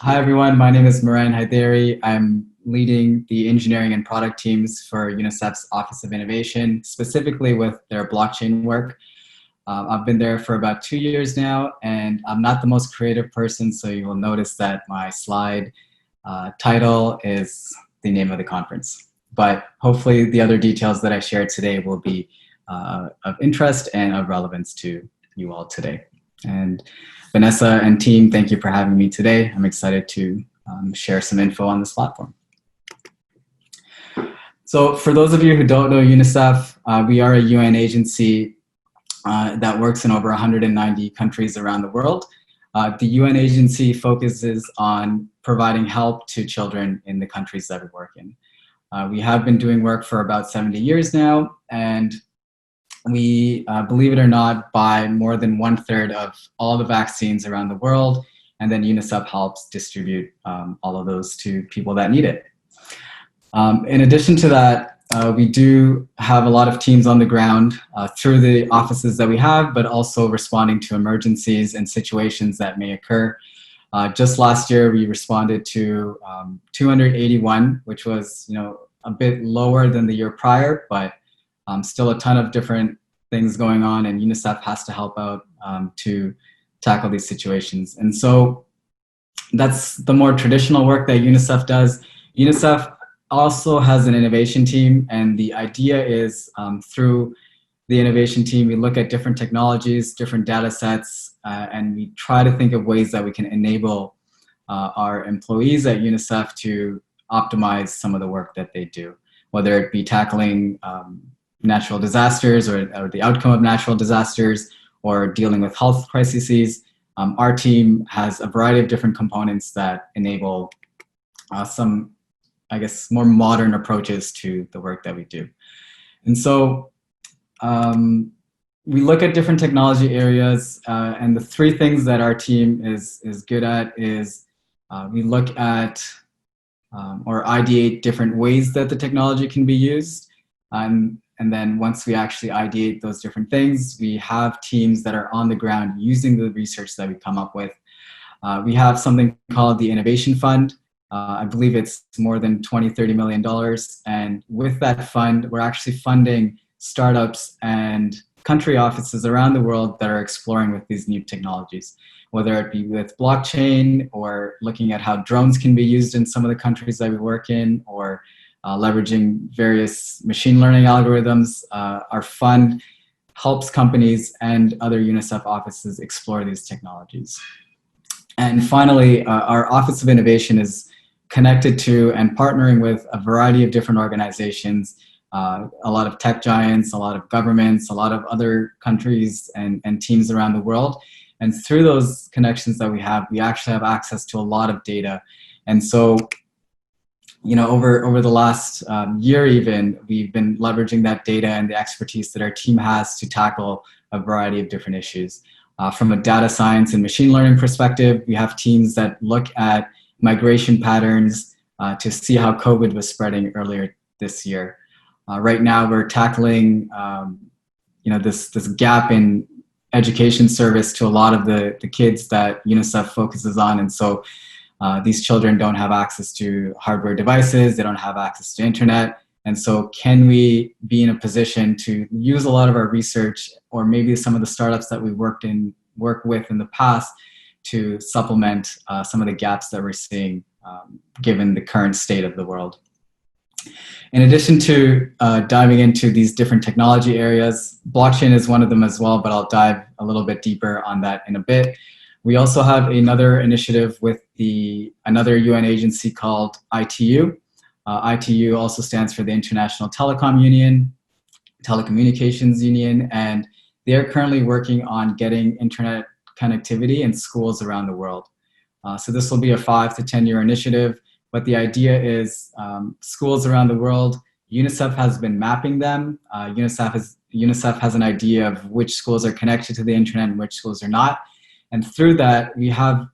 Hi everyone, my name is Moran Haidari. I'm leading the engineering and product teams for UNICEF's Office of Innovation, specifically with their blockchain work. I've been there for about 2 years now, and I'm not the most creative person, so you will notice that my slide title is the name of the conference. But hopefully the other details that I shared today will be of interest and of relevance to you all today. And Vanessa and team, thank you for having me today. I'm excited to share some info on this platform. So for those of you who don't know UNICEF, we are a UN agency that works in over 190 countries around the world. The UN agency focuses on providing help to children in the countries that we work in. We have been doing work for about 70 years now, and we, believe it or not, buy more than 1/3 of all the vaccines around the world, and then UNICEF helps distribute all of those to people that need it. In addition to that, we do have a lot of teams on the ground through the offices that we have, but also responding to emergencies and situations that may occur. Just last year, we responded to 281, which was a bit lower than the year prior, but still a ton of different things going on, and UNICEF has to help out to tackle these situations. And so that's the more traditional work that UNICEF does. UNICEF also has an innovation team, and the idea is through the innovation team, we look at different technologies, different data sets, and we try to think of ways that we can enable our employees at UNICEF to optimize some of the work that they do, whether it be tackling natural disasters or the outcome of natural disasters or dealing with health crises. Our team has a variety of different components that enable some, I guess, more modern approaches to the work that we do. And so we look at different technology areas, and the three things that our team is good at is we look at or ideate different ways that the technology can be used. And then once we actually ideate those different things, we have teams that are on the ground using the research that we come up with. We have something called the Innovation Fund. I believe it's more than $20–30 million. And with that fund, we're actually funding startups and country offices around the world that are exploring with these new technologies, whether it be with blockchain or looking at how drones can be used in some of the countries that we work in, or leveraging various machine learning algorithms. Our fund helps companies and other UNICEF offices explore these technologies. And finally, our Office of Innovation is connected to and partnering with a variety of different organizations, a lot of tech giants, a lot of governments, a lot of other countries and teams around the world. And through those connections that we actually have access to a lot of data. And so over the last year even, we've been leveraging that data and the expertise that our team has to tackle a variety of different issues. From a data science and machine learning perspective, we have teams that look at migration patterns to see how COVID was spreading earlier this year. Right now, we're tackling this gap in education service to a lot of the kids that UNICEF focuses on. And so these children don't have access to hardware devices, they don't have access to internet. And so can we be in a position to use a lot of our research, or maybe some of the startups that we work with in the past, to supplement some of the gaps that we're seeing given the current state of the world. In addition to diving into these different technology areas, blockchain is one of them as well, but I'll dive a little bit deeper on that in a bit. We also have another initiative with another UN agency called ITU. ITU also stands for the International Telecommunications Union, and they're currently working on getting internet connectivity in schools around the world. So this will be a 5 to 10 year initiative, but the idea is schools around the world, UNICEF has been mapping them. UNICEF has an idea of which schools are connected to the internet and which schools are not. And through that, we have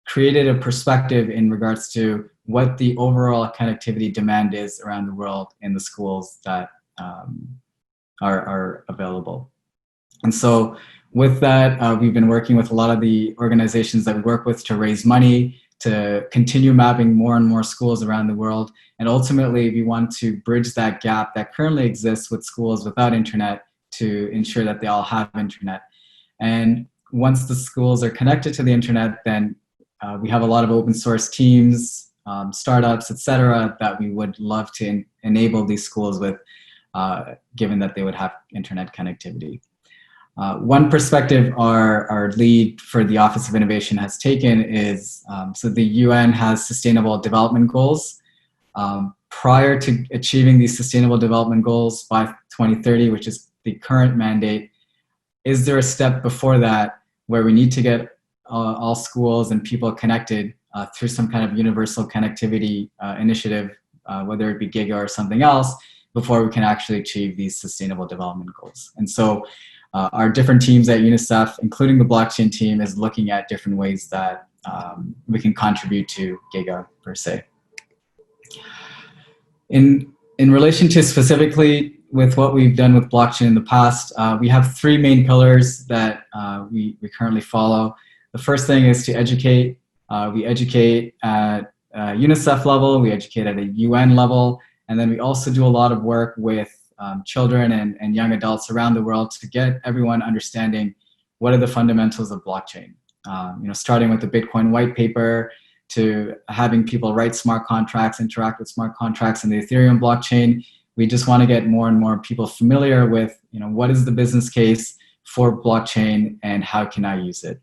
created a perspective in regards to what the overall connectivity demand is around the world in the schools that are available. And so with that, we've been working with a lot of the organizations that we work with to raise money to continue mapping more and more schools around the world. And ultimately, we want to bridge that gap that currently exists with schools without internet to ensure that they all have internet. And once the schools are connected to the internet, then we have a lot of open source teams, startups, etc., that we would love to enable these schools with, given that they would have internet connectivity. One perspective our lead for the Office of Innovation has taken is, so the UN has Sustainable Development Goals. Prior to achieving these Sustainable Development Goals by 2030, which is the current mandate, is there a step before that where we need to get all schools and people connected through some kind of universal connectivity initiative, whether it be GIGA or something else, before we can actually achieve these Sustainable Development Goals? And so our different teams at UNICEF, including the blockchain team, is looking at different ways that we can contribute to GIGA per se. In relation to specifically with what we've done with blockchain in the past, we have three main pillars that we currently follow. The first thing is to educate. We educate at UNICEF level, we educate at a UN level, and then we also do a lot of work with children and young adults around the world to get everyone understanding what are the fundamentals of blockchain. Starting with the Bitcoin white paper to having people write smart contracts, interact with smart contracts in the Ethereum blockchain. We just want to get more and more people familiar with, what is the business case for blockchain and how can I use it?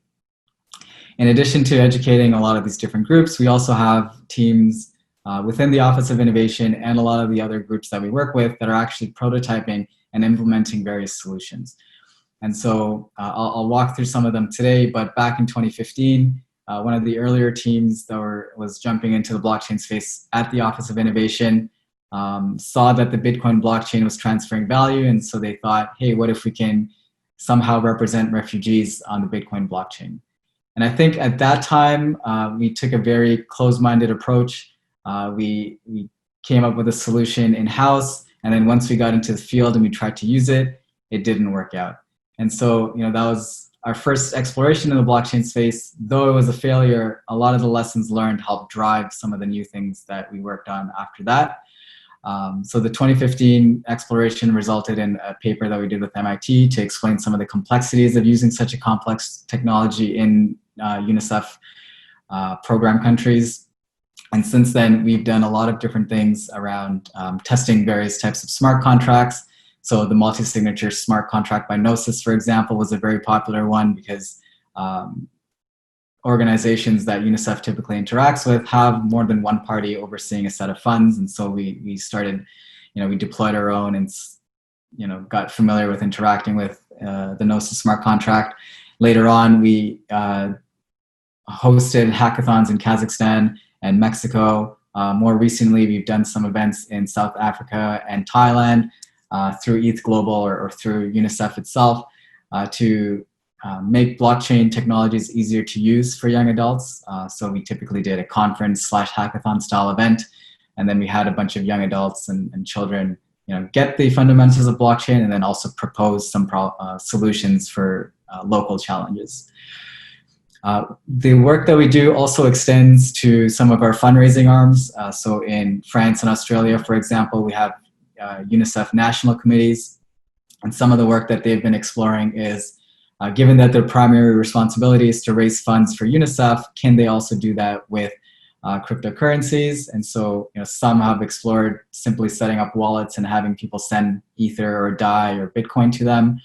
In addition to educating a lot of these different groups, we also have teams within the Office of Innovation and a lot of the other groups that we work with that are actually prototyping and implementing various solutions. And so I'll walk through some of them today, but back in 2015, one of the earlier teams that was jumping into the blockchain space at the Office of Innovation saw that the Bitcoin blockchain was transferring value, and so they thought, hey, what if we can somehow represent refugees on the Bitcoin blockchain? And I think at that time, we took a very closed-minded approach. We came up with a solution in-house, and then once we got into the field and we tried to use it, it didn't work out. And so, that was our first exploration in the blockchain space. Though it was a failure, a lot of the lessons learned helped drive some of the new things that we worked on after that. So the 2015 exploration resulted in a paper that we did with MIT to explain some of the complexities of using such a complex technology in UNICEF program countries. And since then, we've done a lot of different things around testing various types of smart contracts. So the multi-signature smart contract by Gnosis, for example, was a very popular one because organizations that UNICEF typically interacts with have more than one party overseeing a set of funds. And so we started, we deployed our own and, got familiar with interacting with the Gnosis smart contract. Later on, we hosted hackathons in Kazakhstan and Mexico. More recently, we've done some events in South Africa and Thailand through ETH Global or through UNICEF itself to make blockchain technologies easier to use for young adults. So we typically did a conference/hackathon style event, and then we had a bunch of young adults and children, get the fundamentals of blockchain and then also propose some solutions for local challenges. The work that we do also extends to some of our fundraising arms. So in France and Australia, for example, we have UNICEF national committees, and some of the work that they've been exploring is, given that their primary responsibility is to raise funds for UNICEF, can they also do that with cryptocurrencies? And so, some have explored simply setting up wallets and having people send Ether or DAI or Bitcoin to them.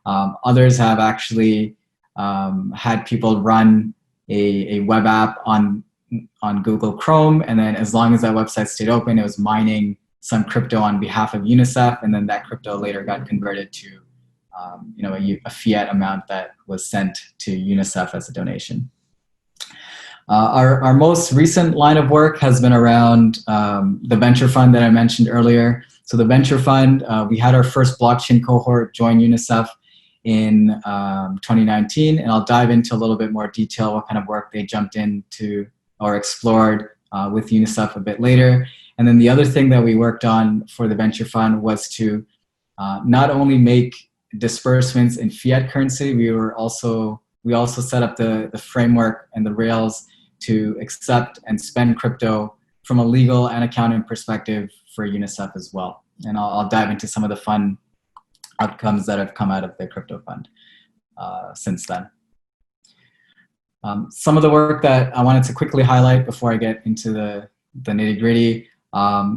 Others have actually had people run a web app on Google Chrome, and then as long as that website stayed open, it was mining some crypto on behalf of UNICEF, and then that crypto later got converted to a fiat amount that was sent to UNICEF as a donation. Our most recent line of work has been around the venture fund that I mentioned earlier. So the venture fund, we had our first blockchain cohort join UNICEF in 2019, and I'll dive into a little bit more detail what kind of work they jumped into or explored with UNICEF a bit later. And then the other thing that we worked on for the venture fund was to not only make disbursements in fiat currency, we also set up the framework and the rails to accept and spend crypto from a legal and accounting perspective for UNICEF as well. And I'll dive into some of the fun outcomes that have come out of the crypto fund since then. Some of the work that I wanted to quickly highlight before I get into the nitty-gritty.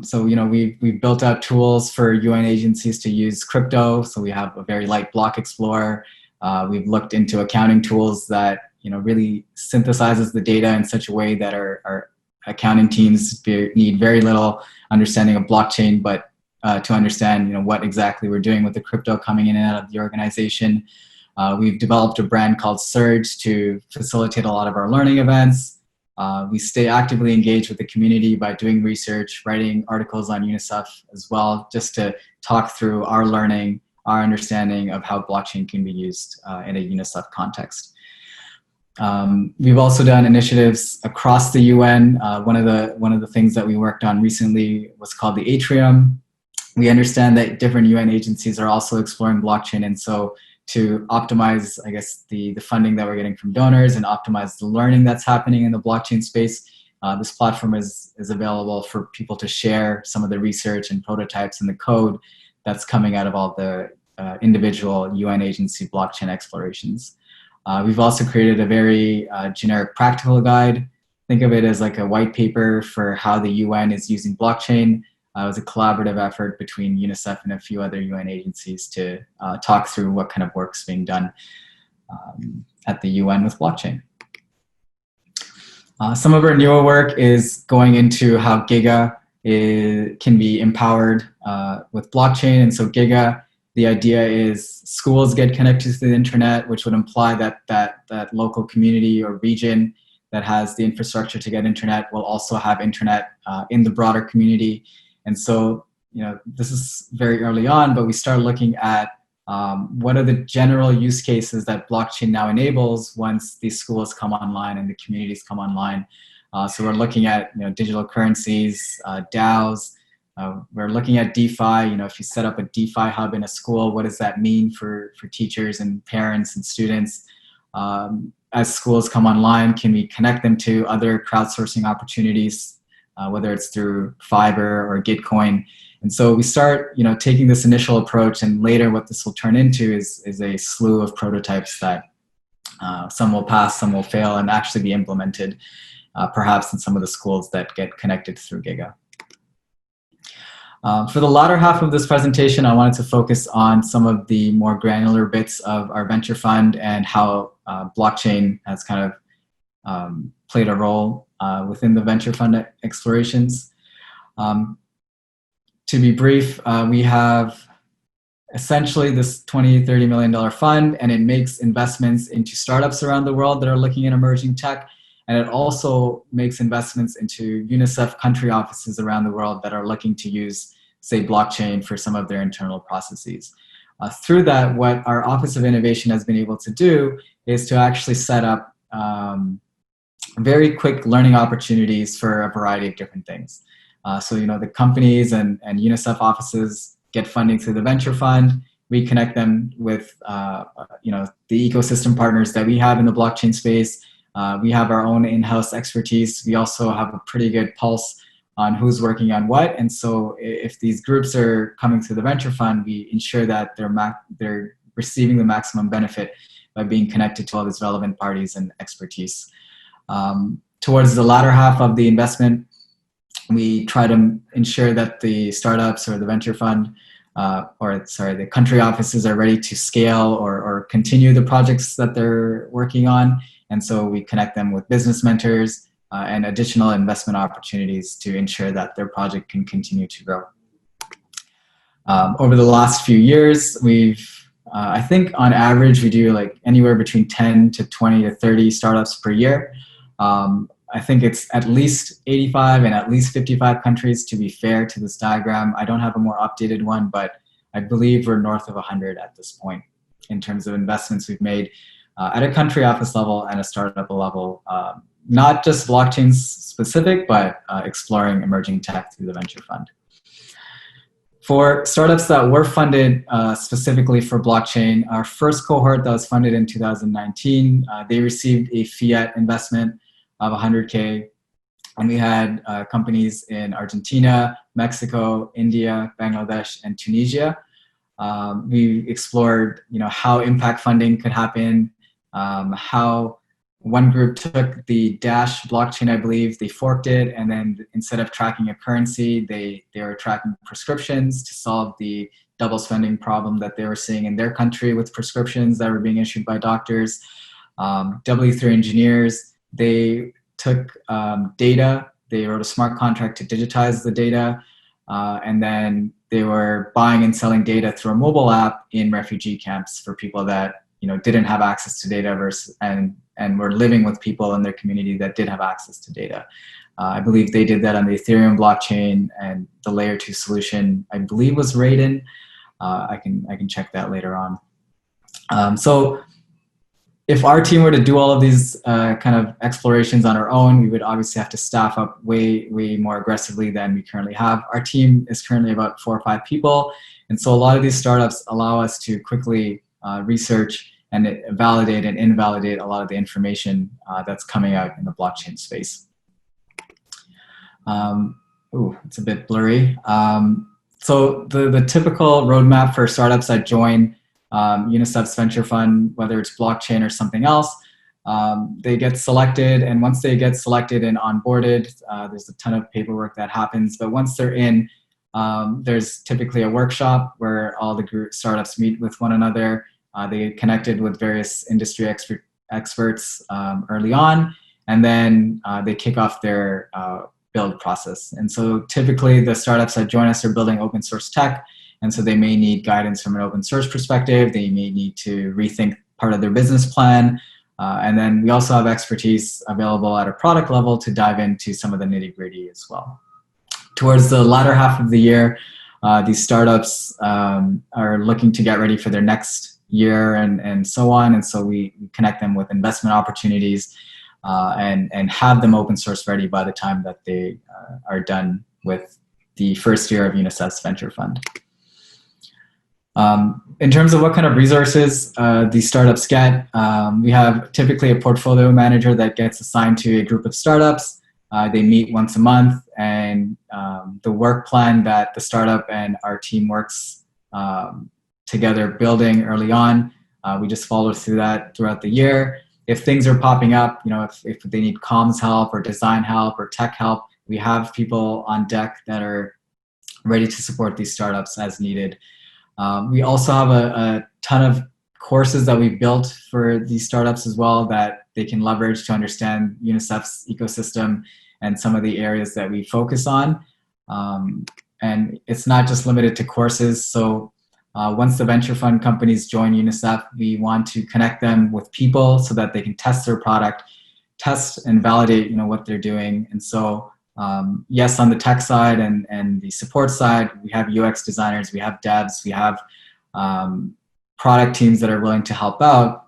So, we've built out tools for UN agencies to use crypto. So we have a very light block explorer. We've looked into accounting tools that, really synthesizes the data in such a way that our accounting teams need very little understanding of blockchain, but to understand, what exactly we're doing with the crypto coming in and out of the organization. We've developed a brand called Surge to facilitate a lot of our learning events. We stay actively engaged with the community by doing research, writing articles on UNICEF as well, just to talk through our learning, our understanding of how blockchain can be used in a UNICEF context. We've also done initiatives across the UN. One of the things that we worked on recently was called the Atrium. We understand that different UN agencies are also exploring blockchain, and so to optimize, I guess, the funding that we're getting from donors and optimize the learning that's happening in the blockchain space, this platform is available for people to share some of the research and prototypes and the code that's coming out of all the individual UN agency blockchain explorations. We've also created a very generic practical guide. Think of it as like a white paper for how the UN is using blockchain. It was a collaborative effort between UNICEF and a few other UN agencies to talk through what kind of work's being done at the UN with blockchain. Some of our newer work is going into how Giga can be empowered with blockchain. And so Giga, the idea is schools get connected to the internet, which would imply that local community or region that has the infrastructure to get internet will also have internet in the broader community. And so, this is very early on, but we start looking at what are the general use cases that blockchain now enables once these schools come online and the communities come online. So we're looking at digital currencies, DAOs. We're looking at DeFi. If you set up a DeFi hub in a school, what does that mean for teachers and parents and students? As schools come online, can we connect them to other crowdsourcing opportunities, whether it's through Fiverr or Gitcoin? And so we start, taking this initial approach, and later what this will turn into is a slew of prototypes that some will pass, some will fail, and actually be implemented, perhaps in some of the schools that get connected through Giga. For the latter half of this presentation, I wanted to focus on some of the more granular bits of our venture fund and how blockchain has kind of played a role within the venture fund explorations. To be brief, we have essentially this $20–30 million fund, and it makes investments into startups around the world that are looking at emerging tech. And it also makes investments into UNICEF country offices around the world that are looking to use, say, blockchain for some of their internal processes. Through that, what our Office of Innovation has been able to do is to actually set up very quick learning opportunities for a variety of different things. So, the companies and UNICEF offices get funding through the venture fund. We connect them with, the ecosystem partners that we have in the blockchain space. We have our own in-house expertise. We also have a pretty good pulse on who's working on what. And so if these groups are coming through the venture fund, we ensure that they're receiving the maximum benefit by being connected to all these relevant parties and expertise. Towards the latter half of the investment, we try to ensure that the startups or the venture fund, the country offices are ready to scale or continue the projects that they're working on. And so we connect them with business mentors and additional investment opportunities to ensure that their project can continue to grow. Over the last few years, I think on average, we do like anywhere between 10 to 20 to 30 startups per year. I think it's at least 85 and at least 55 countries, to be fair to this diagram. I don't have a more updated one, but I believe we're north of 100 at this point in terms of investments we've made at a country office level and a startup level, not just blockchain specific, but exploring emerging tech through the venture fund. For startups that were funded specifically for blockchain, our first cohort that was funded in 2019, they received a fiat investment of 100K. And we had companies in Argentina, Mexico, India, Bangladesh, and Tunisia. We explored, how impact funding could happen, how one group took the Dash blockchain, I believe, they forked it, and then instead of tracking a currency, they were tracking prescriptions to solve the double spending problem that they were seeing in their country with prescriptions that were being issued by doctors. W3 engineers, they took data, they wrote a smart contract to digitize the data, and then they were buying and selling data through a mobile app in refugee camps for people that didn't have access to data and were living with people in their community that did have access to data. I believe they did that on the Ethereum blockchain, and the layer 2 solution, I believe, was Raiden. I can check that later on. So if our team were to do all of these kind of explorations on our own, we would obviously have to staff up way more aggressively than we currently have. Our team is currently about 4 or 5 people, and so a lot of these startups allow us to quickly research and validate and invalidate a lot of the information that's coming out in the blockchain space. It's a bit blurry. So the typical roadmap for startups that join UNICEF's venture fund, whether it's blockchain or something else, they get selected, and once they get selected and onboarded, there's a ton of paperwork that happens, but once they're in, there's typically a workshop where all the startups meet with one another. They get connected with various industry experts early on, and then they kick off their build process. And so typically the startups that join us are building open source tech, and so they may need guidance from an open source perspective. They may need to rethink part of their business plan. And then we also have expertise available at a product level to dive into some of the nitty-gritty as well. Towards the latter half of the year, these startups are looking to get ready for their next year and so on. And so we connect them with investment opportunities and have them open source ready by the time that they are done with the first year of UNICEF's venture fund. In terms of what kind of resources these startups get, we have typically a portfolio manager that gets assigned to a group of startups. They meet once a month, and the work plan that the startup and our team works together building early on, we just follow through that throughout the year. If things are popping up, if they need comms help or design help or tech help, we have people on deck that are ready to support these startups as needed. We also have a ton of courses that we've built for these startups as well that they can leverage to understand UNICEF's ecosystem and some of the areas that we focus on. And it's not just limited to courses. So once the venture fund companies join UNICEF, we want to connect them with people so that they can test their product, test and validate what they're doing. And so yes, on the tech side and the support side, we have UX designers, we have devs, we have product teams that are willing to help out,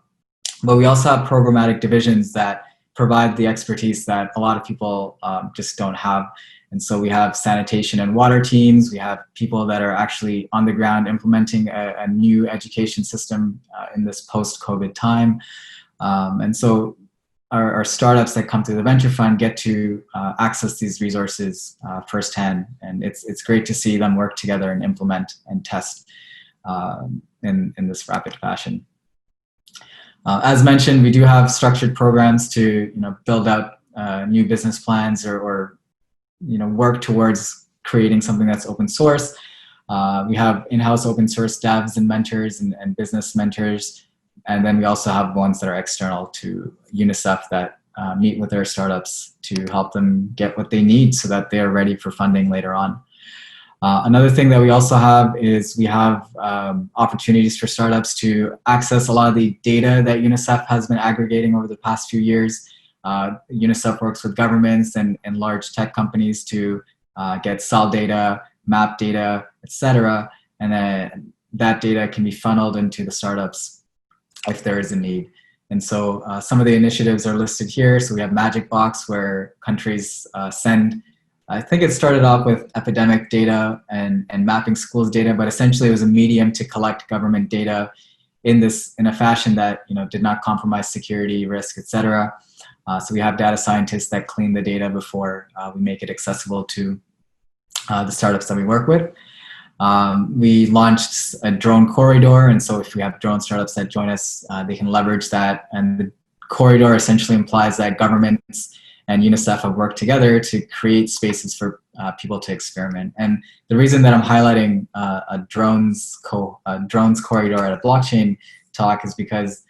but we also have programmatic divisions that provide the expertise that a lot of people just don't have. And so we have sanitation and water teams, we have people that are actually on the ground implementing a new education system in this post-COVID time. And so our startups that come through the venture fund get to access these resources firsthand, and it's great to see them work together and implement and test in this rapid fashion. As mentioned, we do have structured programs to build out new business plans or work towards creating something that's open source. We have in-house open source devs and mentors and business mentors. And then we also have ones that are external to UNICEF that meet with their startups to help them get what they need so that they are ready for funding later on. Another thing that we also have is we have opportunities for startups to access a lot of the data that UNICEF has been aggregating over the past few years. UNICEF works with governments and large tech companies to get cell data, map data, etc. And then that data can be funneled into the startups if there is a need. And so some of the initiatives are listed here. So we have Magic Box, where countries send, I think it started off with epidemic data and mapping schools data, but essentially it was a medium to collect government data in a fashion that did not compromise security, risk, etc. So we have data scientists that clean the data before we make it accessible to the startups that we work with. We launched a drone corridor, and so if we have drone startups that join us, they can leverage that. And the corridor essentially implies that governments and UNICEF have worked together to create spaces for people to experiment. And the reason that I'm highlighting a drones corridor at a blockchain talk is because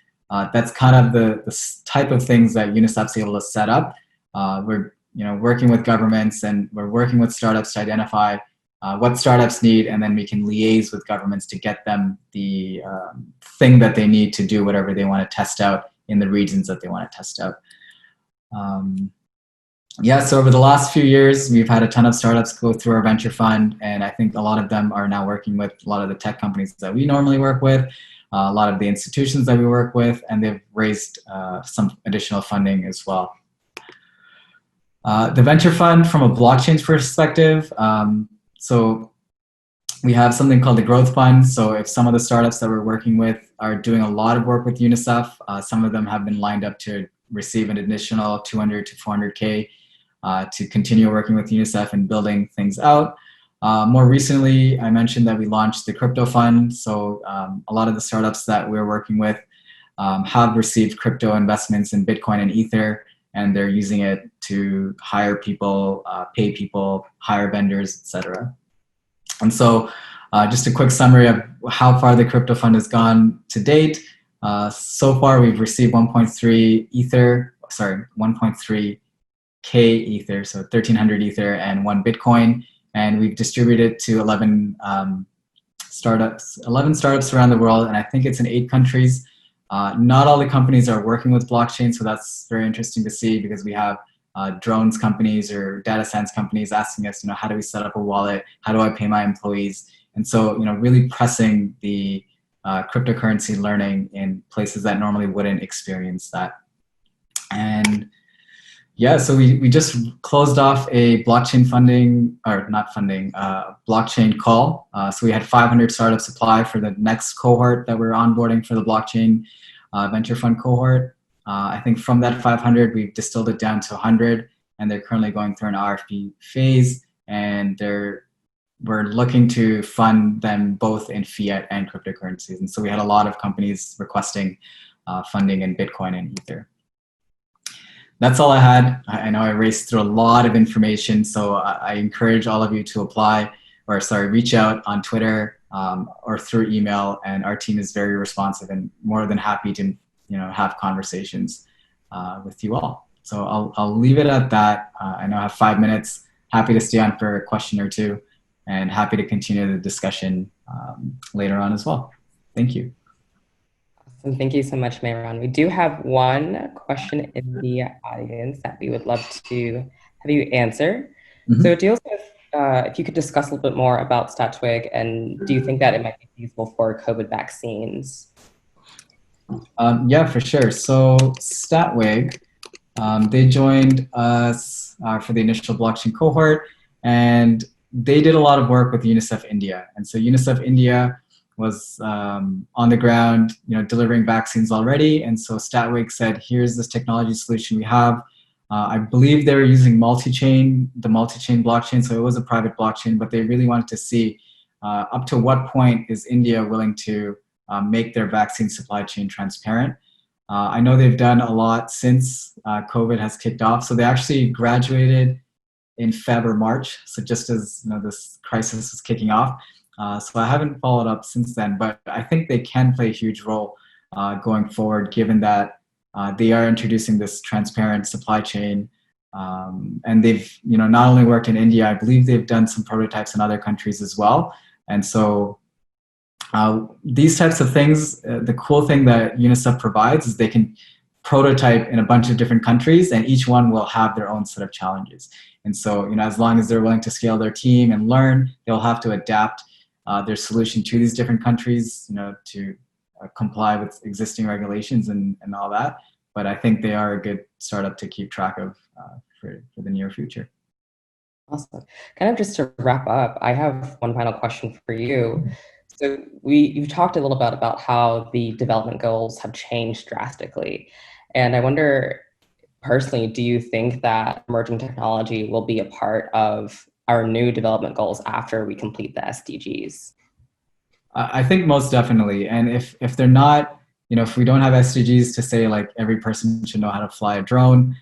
that's kind of the type of things that UNICEF's able to set up. We're working with governments, and we're working with startups to identify what startups need, and then we can liaise with governments to get them the thing that they need to do whatever they want to test out in the regions that they want to test out. So over the last few years, we've had a ton of startups go through our venture fund, and I think a lot of them are now working with a lot of the tech companies that we normally work with, a lot of the institutions that we work with, and they've raised some additional funding as well. The venture fund from a blockchain perspective, so we have something called the Growth Fund. So if some of the startups that we're working with are doing a lot of work with UNICEF, some of them have been lined up to receive an additional 200 to 400K to continue working with UNICEF and building things out. More recently, I mentioned that we launched the Crypto Fund. So a lot of the startups that we're working with have received crypto investments in Bitcoin and Ether, and they're using it to hire people, pay people, hire vendors, etc. And so just a quick summary of how far the Crypto Fund has gone to date. So far, we've received 1.3 Ether, so 1,300 Ether and 1 Bitcoin. And we've distributed to 11 startups around the world, and I think it's in 8 countries. Not all the companies are working with blockchain, so that's very interesting to see, because we have drones companies or data science companies asking us, how do we set up a wallet? How do I pay my employees? And so, really pressing the cryptocurrency learning in places that normally wouldn't experience that. And yeah, so we just closed off a blockchain blockchain call. So we had 500 startups apply for the next cohort that we're onboarding for the blockchain venture fund cohort. I think from that 500, we've distilled it down to 100, and they're currently going through an RFP phase, and we're looking to fund them both in fiat and cryptocurrencies. And so we had a lot of companies requesting funding in Bitcoin and Ether. That's all I had. I know I raced through a lot of information, so I encourage all of you to reach out on Twitter or through email, and our team is very responsive and more than happy to have conversations with you all. So I'll leave it at that. I know I have 5 minutes. Happy to stay on for a question or two, and happy to continue the discussion later on as well. Thank you. Awesome. Thank you so much, Mehran. We do have one question in the audience that we would love to have you answer. Mm-hmm. So it deals with if you could discuss a little bit more about StatWig, and do you think that it might be feasible for COVID vaccines? Yeah, for sure. So StatWig, they joined us for the initial blockchain cohort, and they did a lot of work with UNICEF India. And so UNICEF India was on the ground, delivering vaccines already. And so StatWig said, here's this technology solution we have. I believe they were using the multi-chain blockchain, so it was a private blockchain, but they really wanted to see up to what point is India willing to make their vaccine supply chain transparent. I know they've done a lot since COVID has kicked off. So they actually graduated in Feb or March, so just as this crisis was kicking off. So I haven't followed up since then, but I think they can play a huge role going forward, given that they are introducing this transparent supply chain. And they've not only worked in India, I believe they've done some prototypes in other countries as well. And so these types of things, the cool thing that UNICEF provides is they can prototype in a bunch of different countries, and each one will have their own set of challenges. And so, as long as they're willing to scale their team and learn, they'll have to adapt their solution to these different countries, to comply with existing regulations and all that. But I think they are a good startup to keep track of for the near future. Awesome. Kind of just to wrap up, I have one final question for you. So you've talked a little bit about how the development goals have changed drastically. And I wonder, personally, do you think that emerging technology will be a part of our new development goals after we complete the SDGs? I think most definitely. And if they're not, if we don't have SDGs to say like every person should know how to fly a drone,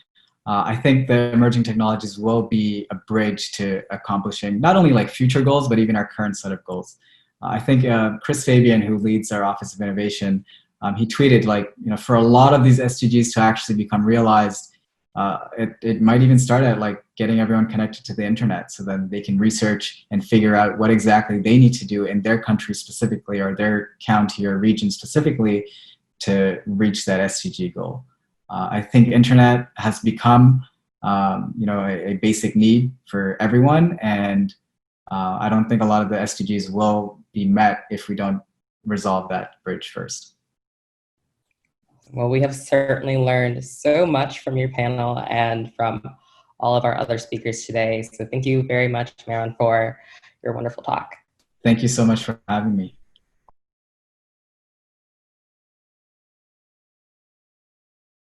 I think the emerging technologies will be a bridge to accomplishing not only like future goals, but even our current set of goals. I think Chris Fabian, who leads our Office of Innovation, he tweeted like, for a lot of these SDGs to actually become realized, it might even start at like getting everyone connected to the internet so then they can research and figure out what exactly they need to do in their country specifically or their county or region specifically to reach that SDG goal. I think internet has become a basic need for everyone, and I don't think a lot of the SDGs will be met if we don't resolve that bridge first. Well, we have certainly learned so much from your panel and from all of our other speakers today. So thank you very much, Maron, for your wonderful talk. Thank you so much for having me.